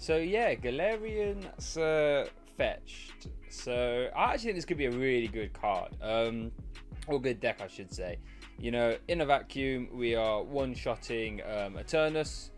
So yeah, Galarian Sirfetch'd. So I actually think this could be a really good card, or good deck, I should say. You know, in a vacuum, we are one-shotting Eternatus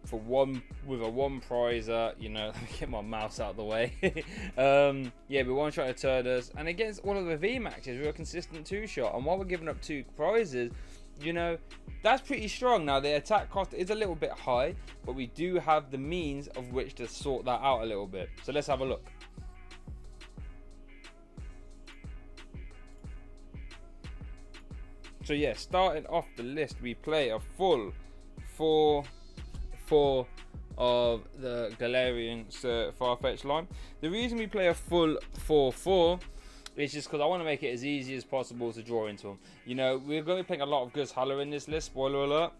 for one with a one prizer. You know, let me get my mouse out of the way. Yeah, we one-shot Eternatus, and against all of the VMAXs, we're a consistent two-shot. And while we're giving up 2 prizes, you know, that's pretty strong. Now the attack cost is a little bit high, but we do have the means of which to sort that out a little bit. So let's have a look. So yeah, starting off the list, we play a full 4-4 of the Galarian Sirfetch'd line. The reason we play a full 4-4 is just because I want to make it as easy as possible to draw into them. You know, we're going to be playing a lot of Guzhala in this list, spoiler alert.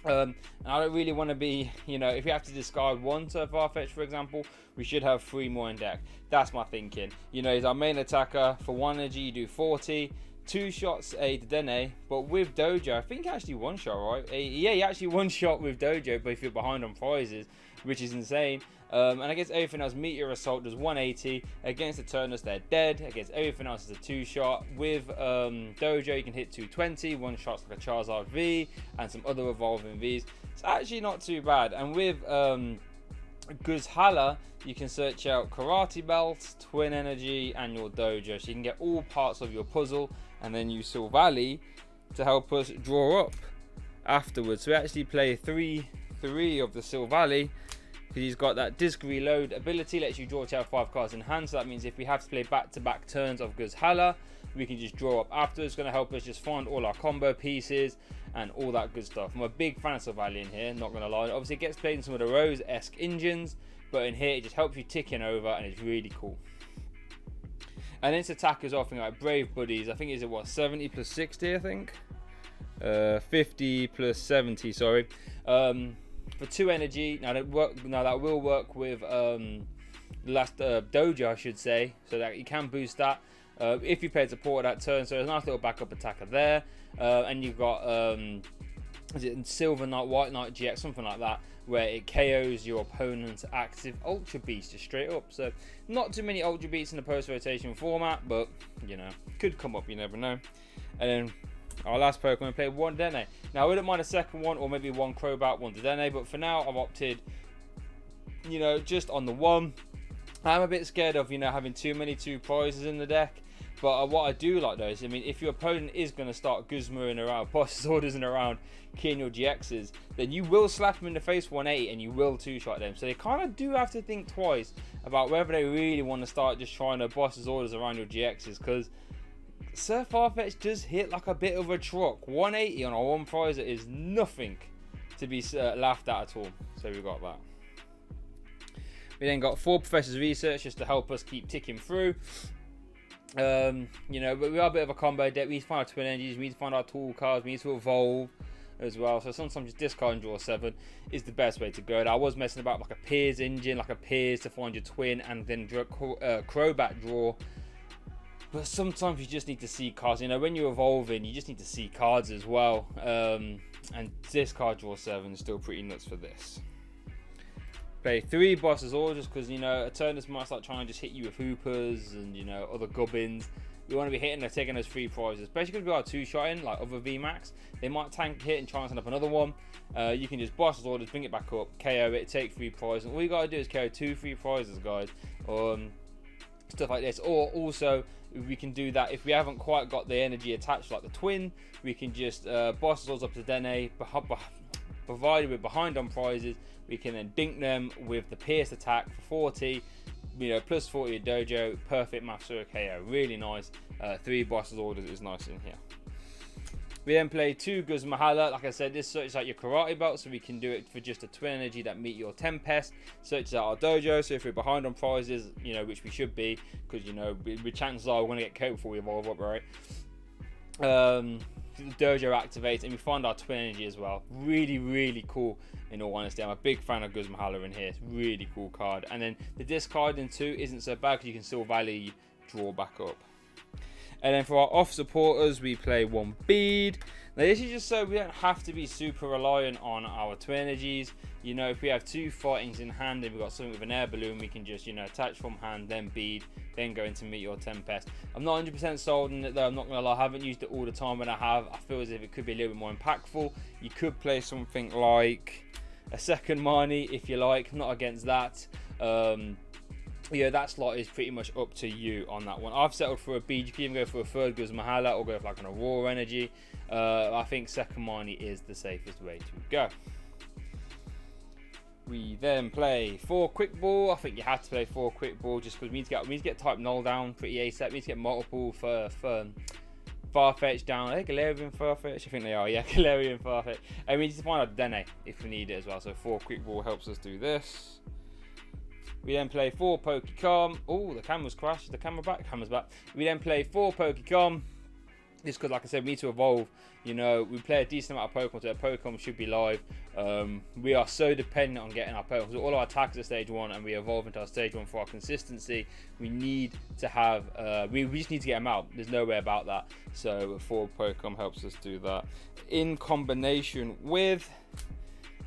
And I don't really want to be, you know, if you have to discard one Sirfetch'd, for example, we should have 3 more in deck. That's my thinking. You know, he's our main attacker. For 1 energy, you do 40. 2 shots a Dedenne, but with Dojo, I think actually 1 shot, right? Yeah, he actually 1 shot with Dojo, but if you're behind on prizes, which is insane. And against everything else, Meteor Assault does 180. Against Eternus, they're dead. Against everything else, is a 2 shot. With Dojo, you can hit 220. 1 shot's like a Charizard V, and some other evolving Vs. It's actually not too bad. And with Guzhala, you can search out Karate Belt, Twin Energy, and your Dojo, so you can get all parts of your puzzle, and then use Silvally to help us draw up afterwards. So we actually play 3 of the Silvally, because he's got that disc reload ability, lets you draw 5 cards in hand. So that means if we have to play back-to-back turns of Guzhala, we can just draw up afterwards. It's going to help us just find all our combo pieces and all that good stuff. I'm a big fan of Silvally in here, not going to lie. Obviously it gets played in some of the Rose-esque engines, but in here it just helps you tick in over, and it's really cool. And its attack is often like Brave Buddies. I think is it what, 70 plus 60, I think? 50 plus 70, sorry. For 2 energy. Now that will work with the last Dojo, I should say, so that you can boost that if you play support at that turn. So there's a nice little backup attacker there. And you've got is it Silver Knight, White Knight GX, something like that, where it KOs your opponent's active Ultra Beast just straight up. So not too many Ultra Beasts in the post rotation format, but you know, could come up, you never know. And then our last Pokemon, played 1 Dedenne. Now I wouldn't mind a second one, or maybe 1 Crobat, 1 Dedenne, but for now I've opted, you know, just on the 1. I'm a bit scared of, you know, having too many 2 prizes in the deck. But what I do like though is, I mean, if your opponent is going to start Guzmaing around, Boss's Orders and around keying your GXs, then you will slap them in the face 180 and you will 2-shot them. So they kind of do have to think twice about whether they really want to start just trying to Boss's Orders around your GXs, because Sirfetch'd does hit like a bit of a truck. 180 on a 1 prizer is nothing to be laughed at all. So we got that. We then got 4 Professor's Research just to help us keep ticking through. You know, but we are a bit of a combo deck. We need to find our twin energies, we need to find our tool cards, we need to evolve as well. So sometimes just discard and draw 7 is the best way to go. Now, I was messing about like a Piers engine, like a Piers to find your twin, and then Crobat draw. But sometimes you just need to see cards. You know, when you're evolving, you just need to see cards as well. And discard draw 7 is still pretty nuts for this. Play 3 Boss's Orders, because, you know, Eternus might start trying to just hit you with Hoopers and, you know, other Gubbins. We want to be hitting and taking those 3 prizes, especially because we are 2-shotting like other VMAX. They might tank hit and try and send up another one. You can just Boss's Orders, bring it back up, KO it, take 3 prizes. And all you got to do is KO 2-3 prizes, guys. Stuff like this. Or also, we can do that if we haven't quite got the energy attached like the twin. We can just Boss's Orders up to Dene, provided we're behind on prizes. We can then dink them with the Pierce attack for 40, you know, plus 40 at Dojo. Perfect maths for a KO. Really nice. 3 Boss's Orders is nice in here. We then play 2 Guzmahala. Like I said, this searches out your Karate Belt, so we can do it for just a twin energy that meet your Tempest. Searches out our Dojo, so if we're behind on prizes, you know, which we should be, because, you know, chances are we're going to get KO before we evolve up, right? The Dojo activates, and we find our twin energy as well. Really, really cool, in all honesty. I'm a big fan of Guzmahala in here. It's a really cool card. And then the discarding too isn't so bad, because you can still value draw back up. And then for our off supporters, we play 1 Bead. Now this is just so we don't have to be super reliant on our twin energies. You know, if we have 2 fightings in hand and we've got something with an air balloon, we can just, you know, attach from hand, then bead, then go into Meteor Tempest. I'm not 100% sold on it though, I'm not going to lie. I haven't used it all the time. When I have, I feel as if it could be a little bit more impactful. You could play something like a second Marnie if you like, not against that. Yeah, that slot is pretty much up to you on that one. I've settled for a bead. You can even go for a third Guzmahala or go for like an Aurora Energy. I think second Marnie is the safest way to go. We then play 4 Quick Ball. I think you have to play 4 Quick Ball just because we need to get type null down pretty ASAP. We need to get multiple for Farfetch down. Are they Galarian Farfetch? I think they are, yeah, Galarian Farfetch. And we need to find out Dene if we need it as well. So 4 Quick Ball helps us do this. We then play 4 Pokecom. Oh, the camera's crashed. The camera's back. We then play 4 Pokecom. Just because, like I said, we need to evolve. You know, we play a decent amount of Pokemon, so our Pokemon should be live. We are so dependent on getting our Pokemon. So all our attacks are stage 1, and we evolve into our stage 1 for our consistency. We need to have, we just need to get them out. There's no way about that. So 4 Pokemon helps us do that. In combination with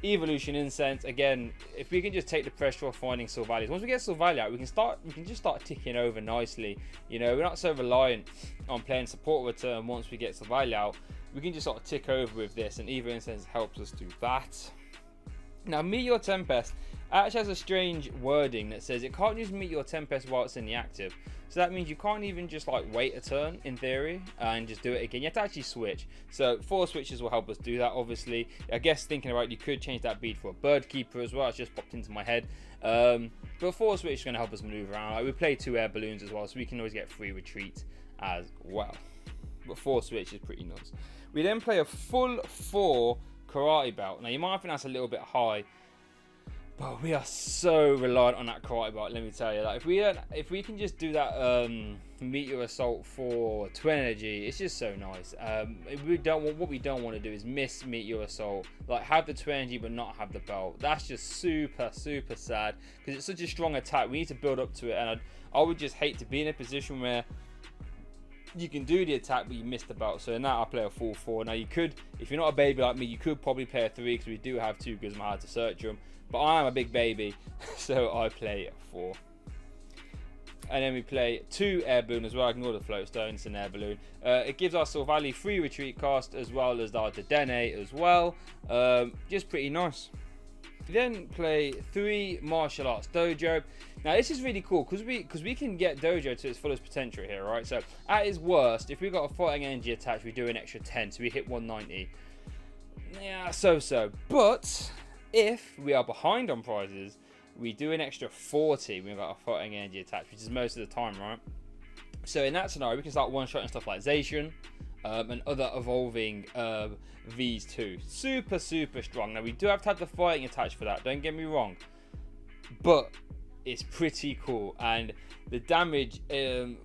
Evolution Incense, again, if we can just take the pressure off finding Silvally. Once we get Silvally out, we can just start ticking over nicely. You know, we're not so reliant on playing support return. Once we get Silvally out, we can just sort of tick over with this, and Evo Incense helps us do that. Now, Meteor Tempest actually has a strange wording that says it can't use Meteor Tempest while it's in the active. So that means you can't even just like wait a turn in theory and just do it again. You have to actually switch. So 4 switches will help us do that, obviously. I guess thinking about it, you could change that bead for a Bird Keeper as well. It's just popped into my head. But 4 switches is going to help us maneuver around. Like, we play 2 air balloons as well, so we can always get free retreat as well. But 4 switches is pretty nuts. We then play a full 4 Karate Belt. Now you might think that's a little bit high, but we are so reliant on that Karate Belt, let me tell you. Like if we can just do that Meteor Assault for Twin Energy, it's just so nice. What we don't want to do is miss Meteor Assault, like have the Twin Energy but not have the belt. That's just super sad because it's such a strong attack. We need to build up to it, and I would just hate to be in a position where you can do the attack but you miss the belt. So in that I play a full 4. Now you could, if you're not a baby like me, you could probably play a 3 because we do have 2 Guzma to search them, but I am a big baby, so I play a 4. And then we play 2 Air Balloon as well. Ignore the Float Stone, it's an Air Balloon. It gives our Silvally free retreat cost as well as our Dedenne as well. Just pretty nice. We then play 3 Martial Arts Dojo. Now this is really cool because we can get Dojo to its fullest potential here, right? So at its worst, if we've got a fighting energy attached, we do an extra 10, so we hit 190. Yeah, so. But if we are behind on prizes, we do an extra 40 when we've got a fighting energy attached, which is most of the time, right? So in that scenario, we can start one-shotting stuff like Zacian and other evolving Vs too. Super strong. Now we do have to have the fighting attached for that, don't get me wrong, but it's pretty cool. And the damage,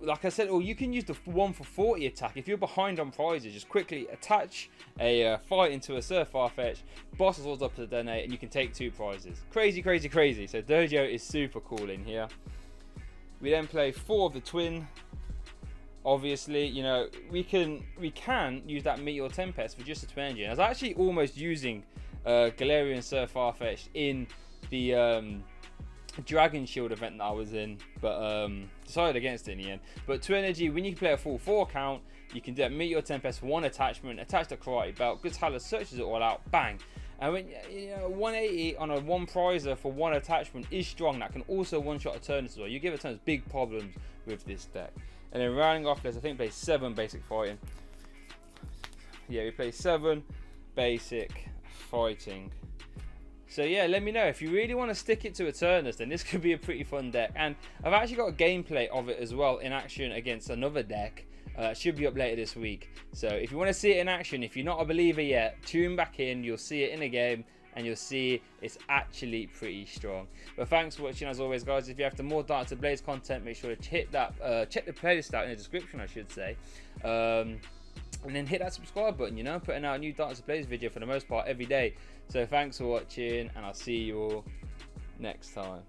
like I said, or you can use the 1 for 40 attack. If you're behind on prizes, just quickly attach a fight into a Surf Farfetch, boss us up to the Dene, and you can take 2 prizes. Crazy. So Dojo is super cool in here. We then play 4 of the Twin. Obviously, you know, we can use that Meteor Tempest for just a Twin Energy. I was actually almost using Galarian Sirfetch'd in the Dragon Shield event that I was in, but decided against it in the end. But Twin Energy, when you can play a full 4 count, you can do a Meteor Tempest for 1 attachment, attach the Karate Belt, Guzhala searches it all out, bang. And when you know 180 on a 1 prizer for 1 attachment is strong. That can also one-shot Eternatus as well. You give Eternatus big problems with this deck. And then rounding off this, I think play 7 basic fighting. Yeah, we play 7 basic fighting. So yeah, let me know if you really want to stick it to Eternatus, then this could be a pretty fun deck. And I've actually got a gameplay of it as well in action against another deck. Should be up later this week. So if you want to see it in action, if you're not a believer yet, tune back in. You'll see it in a game, and you'll see it's actually pretty strong. But thanks for watching as always, guys. If you have more Ablaze content, make sure to hit that, check the playlist out in the description, I should say. And then hit that subscribe button, you know, putting out a new Ablaze video for the most part every day. So thanks for watching, and I'll see you all next time.